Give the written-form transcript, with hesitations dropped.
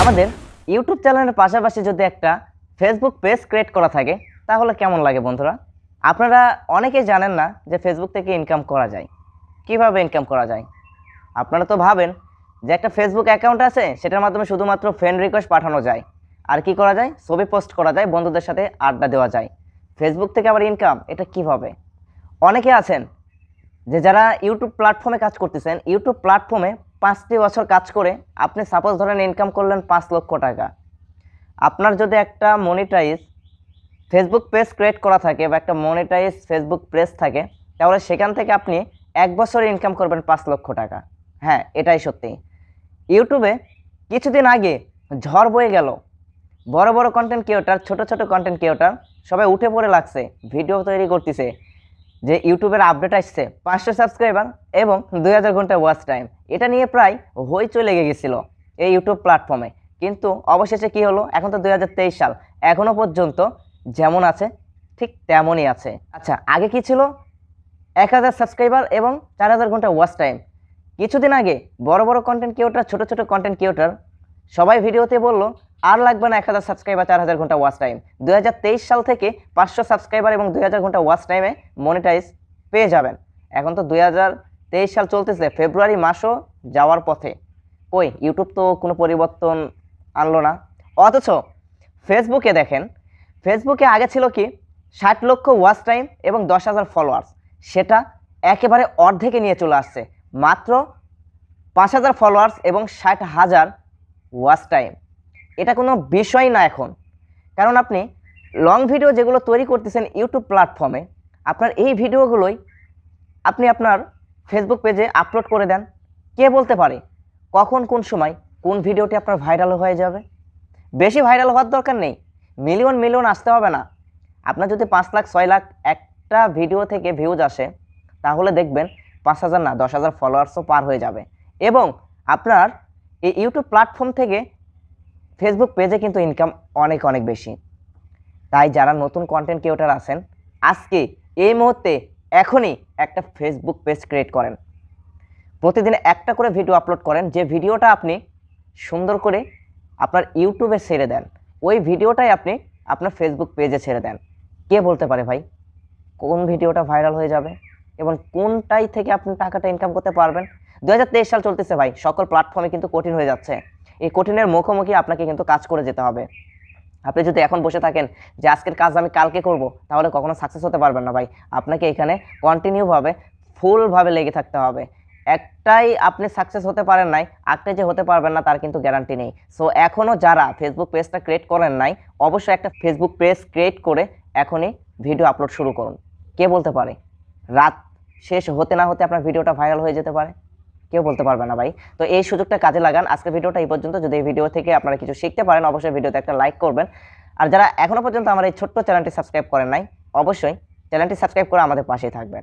আমাদের ইউটিউব চ্যানেলের পাশাপাশি যদি একটা ফেসবুক পেজ ক্রিয়েট করা থাকে তাহলে কেমন লাগে বন্ধুরা? আপনারা অনেকেই জানেন না যে ফেসবুক থেকে ইনকাম করা যায়। কিভাবে ইনকাম করা যায়? আপনারা তো ভাবেন যে একটা ফেসবুক অ্যাকাউন্ট আছে, সেটার মাধ্যমে শুধুমাত্র ফ্রেন্ড রিকোয়েস্ট পাঠানো যায়, আর কি করা যায়, ছবি পোস্ট করা যায়, বন্ধুদের সাথে আড্ডা দেওয়া যায়। ফেসবুক থেকে আবার ইনকাম, এটা কিভাবে? অনেকে আছেন যে যারা ইউটিউব প্ল্যাটফর্মে কাজ করতেছেন, ইউটিউব প্ল্যাটফর্মে 5টি বছর কাজ করে আপনি সাপোজ ধরেন ইনকাম করলেন 5 লক্ষ টাকা। আপনার যদি একটা মনিটাইজ ফেসবুক পেজ ক্রিয়েট করা থাকে বা একটা মনিটাইজ ফেসবুক পেজ থাকে, তাহলে সেখান থেকে আপনি 1 বছরে ইনকাম করবেন 5 লক্ষ টাকা। হ্যাঁ, এটাই সত্যি। ইউটিউবে কিছুদিন আগে ঝড় বয়ে গেল, বড় বড় কন্টেন্ট ক্রিয়েটর, ছোট ছোট কন্টেন্ট ক্রিয়েটর সবাই উঠে পড়ে লাগছে, ভিডিও তৈরি করতেছে যে ইউটিউবের আপডেট আসছে, 500 সাবস্ক্রাইবার এবং 2000 ঘন্টা ওয়াচ টাইম। এটা নিয়ে প্রায় হইচই লেগে গেছিলো এই ইউটিউব প্ল্যাটফর্মে। কিন্তু অবশেষে কি হলো, এখন তো 2023 সাল, এখনও পর্যন্ত যেমন আছে ঠিক তেমনই আছে। আচ্ছা, আগে কি ছিল? 1000 সাবস্ক্রাইবার এবং 4000 ঘন্টা ওয়াচ টাইম। কিছুদিন আগে বড় বড় কন্টেন্ট ক্রিয়েটর, ছোট ছোট কন্টেন্ট ক্রিয়েটর সবাই ভিডিওতে বললো আর লাগবে না 1000 সাবস্ক্রাইবার, 4000 ঘন্টা ওয়াচ টাইম। 2023 সাল থেকে 500 সাবস্ক্রাইবার এবং 2000 ঘন্টা ওয়াচ টাইমে মনিটাইজ পেয়ে যাবেন। এখন তো 2023 সাল চলতেছে, ফেব্রুয়ারি মাসও যাওয়ার পথে। কই, ইউটিউব তো কোনো পরিবর্তন আনলো না। অথচ ফেসবুকে দেখেন, ফেসবুকে আগে ছিল কি 60 লক্ষ ওয়াচ টাইম এবং 10,000 ফলোয়ার্স, সেটা একেবারে অর্ধেকে নিয়ে চলে আসছে, মাত্র 5,000 ফলোয়ার্স এবং 60,000 ওয়াচ টাইম। এটা কোনো বিষয় না এখন, কারণ আপনি লং ভিডিও যেগুলো তৈরি করতেছেন ইউটিউব প্ল্যাটফর্মে, আপনার এই ভিডিওগুলোই আপনি আপনার ফেসবুক পেজে আপলোড করে দেন। কে বলতে পারে কখন কোন সময় কোন ভিডিওটি আপনার ভাইরাল হয়ে যাবে? বেশি ভাইরাল হওয়ার দরকার নেই, মিলিয়ন মিলিয়ন আসতে হবে না। আপনার যদি 5 লাখ 6 লাখ একটা ভিডিও থেকে ভিউজ আসে, তাহলে দেখবেন 5,000 না 10,000 ফলোয়ার্সও পার হয়ে যাবে। এবং আপনার এই ইউটিউব প্ল্যাটফর্ম থেকে ফেসবুক পেজে কিন্তু ইনকাম অনেক অনেক বেশি। তাই যারা নতুন কন্টেন্ট ক্রিয়েটর আছেন, আজকে এই মুহূর্তে এখনই একটা ফেসবুক পেজ ক্রিয়েট করেন, প্রতিদিন একটা করে ভিডিও আপলোড করেন, যে ভিডিওটা আপনি সুন্দর করে আপনার ইউটিউবে ছেড়ে দেন, ওই ভিডিওটাই আপনি আপনার ফেসবুক পেজে ছেড়ে দেন। কে বলতে পারে ভাই কোন ভিডিওটা ভাইরাল হয়ে যাবে এবং কোনটাই থেকে আপনি টাকাটা ইনকাম করতে পারবেন? 2023 সাল চলতেছে ভাই, সকল প্ল্যাটফর্মে কিন্তু কঠিন হয়ে যাচ্ছে। এই কঠিনের মুখোমুখি আপনাকে কিন্তু কাজ করে যেতে হবে। আপনি যদি এখন বসে থাকেন যে আজকের কাজ আমি কালকে করব, তাহলে কখনো সাকসেস হতে পারবেন না ভাই। আপনাকে এখানে কন্টিনিউভাবে ফুলভাবে লেগে থাকতে হবে। একটাই আপনি সাকসেস হতে পারেন নাই, একটাই যে হতে পারবেন না তার কিন্তু গ্যারান্টি নেই। সো এখনও যারা ফেসবুক পেজটা ক্রিয়েট করেন নাই, অবশ্যই একটা ফেসবুক পেজ ক্রিয়েট করে এখনই ভিডিও আপলোড শুরু করুন। কে বলতে পারে রাত শেষ হতে না হতে আপনার ভিডিওটা ভাইরাল হয়ে যেতে পারে? কেউ বলতে পারবে না ভাই। তো এই সুযোগটা কাজে লাগান। আজকের ভিডিওটা এই পর্যন্ত। যদি এই ভিডিও থেকে আপনারা কিছু শিখতে পারেন, অবশ্যই ভিডিওতে একটা লাইক করবেন। আর যারা এখনও পর্যন্ত আমার এই ছোট্ট চ্যানেলটি সাবস্ক্রাইব করেন নাই, অবশ্যই চ্যানেলটি সাবস্ক্রাইব করে আমাদের পাশেই থাকবেন।